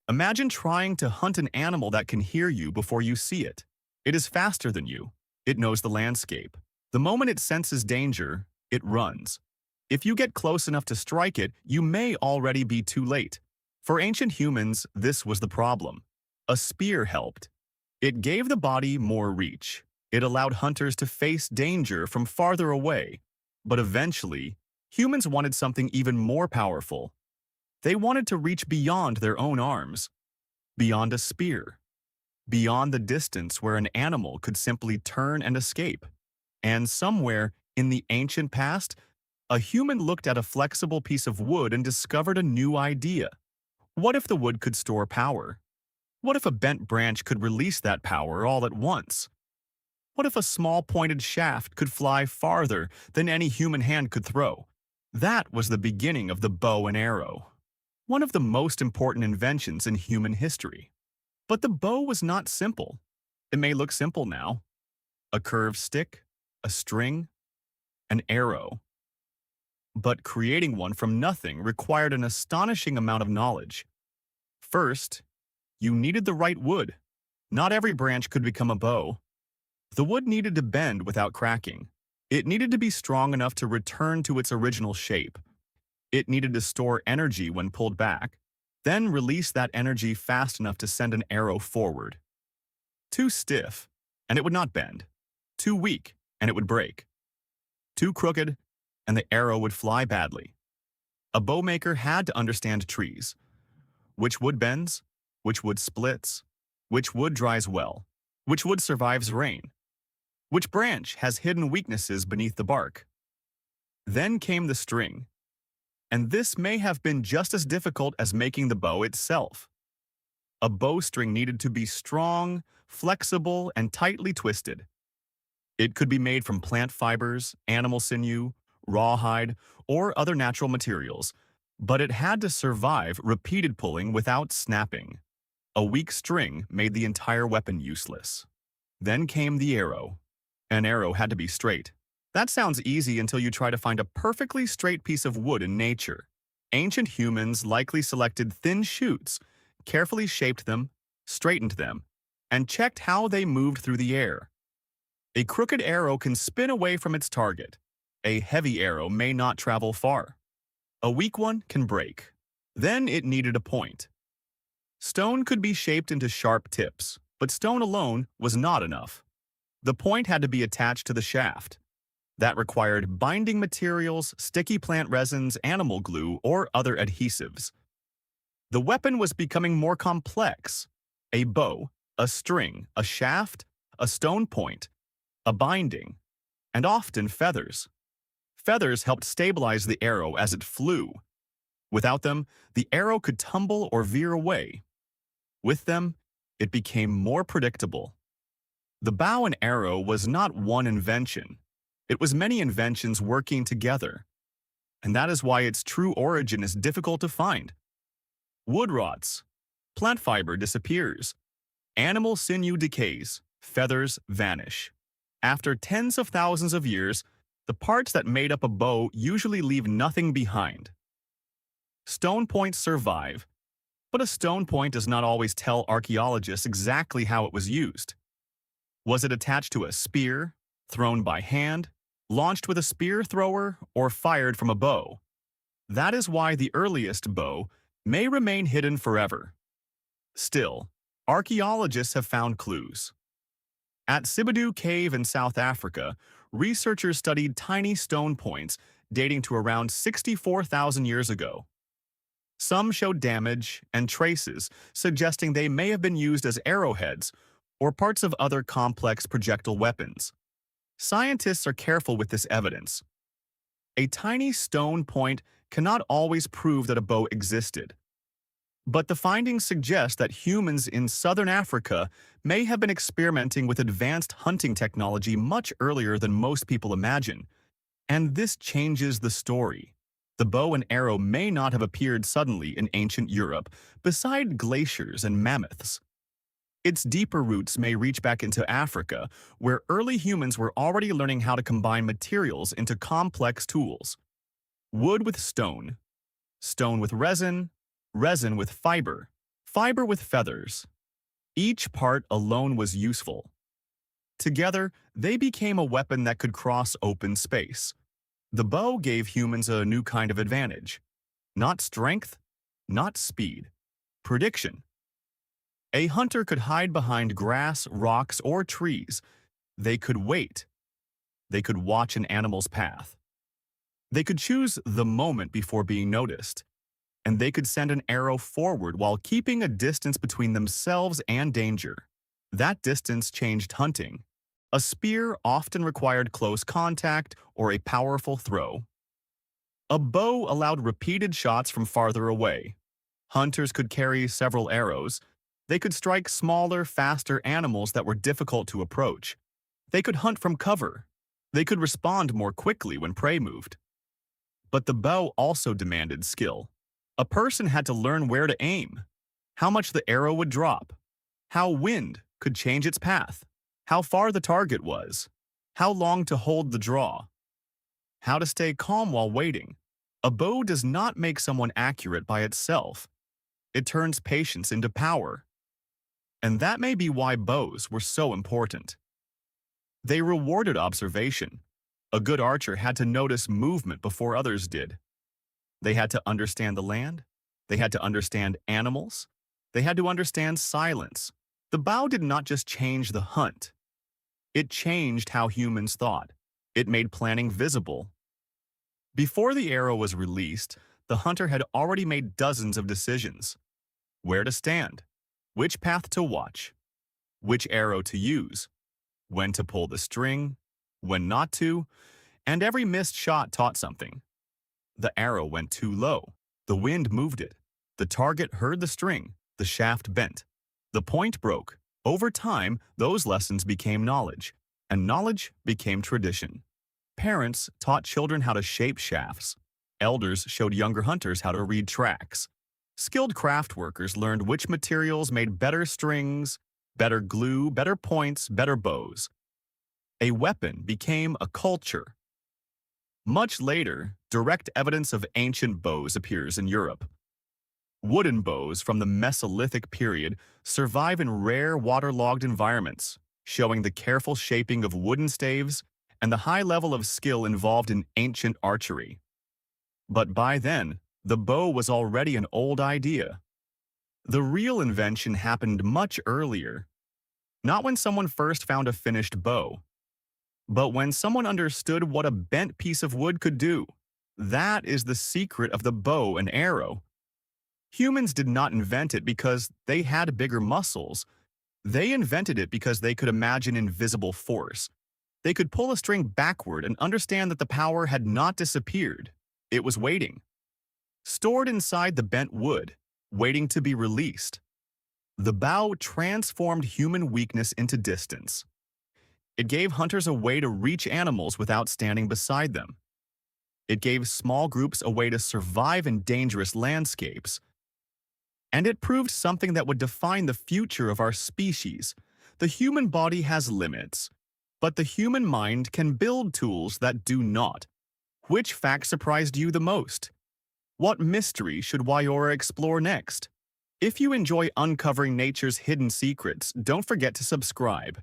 Imagine trying to hunt an animal that can hear you before you see it. It is faster than you. It knows the landscape. The moment it senses danger, it runs. If you get close enough to strike it, you may already be too late. For ancient humans, this was the problem. A spear helped. It gave the body more reach. It allowed hunters to face danger from farther away. But eventually, humans wanted something even more powerful. They wanted to reach beyond their own arms, beyond a spear, beyond the distance where an animal could simply turn and escape. And somewhere in the ancient past, a human looked at a flexible piece of wood and discovered a new idea. What if the wood could store power? What if a bent branch could release that power all at once? What if a small pointed shaft could fly farther than any human hand could throw? That was the beginning of the bow and arrow, one of the most important inventions in human history. But the bow was not simple. It may look simple now. A curved stick, a string, an arrow. But creating one from nothing required an astonishing amount of knowledge. First, you needed the right wood. Not every branch could become a bow. The wood needed to bend without cracking. It needed to be strong enough to return to its original shape. It needed to store energy when pulled back, then release that energy fast enough to send an arrow forward. Too stiff, and it would not bend. Too weak, and it would break. Too crooked, and the arrow would fly badly. A bowmaker had to understand trees. Which wood bends? Which wood splits? Which wood dries well? Which wood survives rain? Which branch has hidden weaknesses beneath the bark? Then came the string. And this may have been just as difficult as making the bow itself. A bowstring needed to be strong, flexible, and tightly twisted. It could be made from plant fibers, animal sinew, rawhide, or other natural materials, but it had to survive repeated pulling without snapping. A weak string made the entire weapon useless. Then came the arrow. An arrow had to be straight. That sounds easy until you try to find a perfectly straight piece of wood in nature. Ancient humans likely selected thin shoots, carefully shaped them, straightened them, and checked how they moved through the air. A crooked arrow can spin away from its target. A heavy arrow may not travel far. A weak one can break. Then it needed a point. Stone could be shaped into sharp tips, but stone alone was not enough. The point had to be attached to the shaft. That required binding materials, sticky plant resins, animal glue, or other adhesives. The weapon was becoming more complex. A bow, a string, a shaft, a stone point, a binding, and often feathers. Feathers helped stabilize the arrow as it flew. Without them, the arrow could tumble or veer away. With them, it became more predictable. The bow and arrow was not one invention. It was many inventions working together. And that is why its true origin is difficult to find. Wood rots. Plant fiber disappears. Animal sinew decays. Feathers vanish. After tens of thousands of years, the parts that made up a bow usually leave nothing behind. Stone points survive, but a stone point does not always tell archaeologists exactly how it was used. Was it attached to a spear, thrown by hand, launched with a spear thrower, or fired from a bow? That is why the earliest bow may remain hidden forever. Still, archaeologists have found clues. At Sibudu Cave in South Africa, researchers studied tiny stone points dating to around 64,000 years ago. Some showed damage and traces, suggesting they may have been used as arrowheads or parts of other complex projectile weapons. Scientists are careful with this evidence. A tiny stone point cannot always prove that a bow existed. But the findings suggest that humans in southern Africa may have been experimenting with advanced hunting technology much earlier than most people imagine. And this changes the story. The bow and arrow may not have appeared suddenly in ancient Europe, beside glaciers and mammoths. Its deeper roots may reach back into Africa, where early humans were already learning how to combine materials into complex tools. Wood with stone, stone with resin, resin with fiber, Fiber with feathers. Each part alone was useful. Together, they became a weapon that could cross open space. The bow gave humans a new kind of advantage. Not strength, not speed. Prediction. A hunter could hide behind grass, rocks, or trees. They could wait. They could watch an animal's path. They could choose the moment before being noticed. And they could send an arrow forward while keeping a distance between themselves and danger. That distance changed hunting. A spear often required close contact or a powerful throw. A bow allowed repeated shots from farther away. Hunters could carry several arrows. They could strike smaller, faster animals that were difficult to approach. They could hunt from cover. They could respond more quickly when prey moved. But the bow also demanded skill. A person had to learn where to aim, how much the arrow would drop, how wind could change its path, how far the target was, how long to hold the draw, how to stay calm while waiting. A bow does not make someone accurate by itself. It turns patience into power. And that may be why bows were so important. They rewarded observation. A good archer had to notice movement before others did. They had to understand the land. They had to understand animals. They had to understand silence. The bow did not just change the hunt. It changed how humans thought. It made planning visible. Before the arrow was released, the hunter had already made dozens of decisions. Where to stand, which path to watch, which arrow to use, when to pull the string, when not to, and every missed shot taught something. The arrow went too low. The wind moved it. The target heard the string. The shaft bent. The point broke. Over time, those lessons became knowledge, and knowledge became tradition. Parents taught children how to shape shafts. Elders showed younger hunters how to read tracks. Skilled craft workers learned which materials made better strings, better glue, better points, better bows. A weapon became a culture. Much later, direct evidence of ancient bows appears in Europe. Wooden bows from the Mesolithic period survive in rare waterlogged environments, showing the careful shaping of wooden staves and the high level of skill involved in ancient archery. But by then, the bow was already an old idea. The real invention happened much earlier, not when someone first found a finished bow, but when someone understood what a bent piece of wood could do. That is the secret of the bow and arrow. Humans did not invent it because they had bigger muscles. They invented it because they could imagine invisible force. They could pull a string backward and understand that the power had not disappeared. It was waiting. Stored inside the bent wood, waiting to be released. The bow transformed human weakness into distance. It gave hunters a way to reach animals without standing beside them. It gave small groups a way to survive in dangerous landscapes. And it proved something that would define the future of our species. The human body has limits, but the human mind can build tools that do not. Which fact surprised you the most? What mystery should Wayora explore next? If you enjoy uncovering nature's hidden secrets, don't forget to subscribe.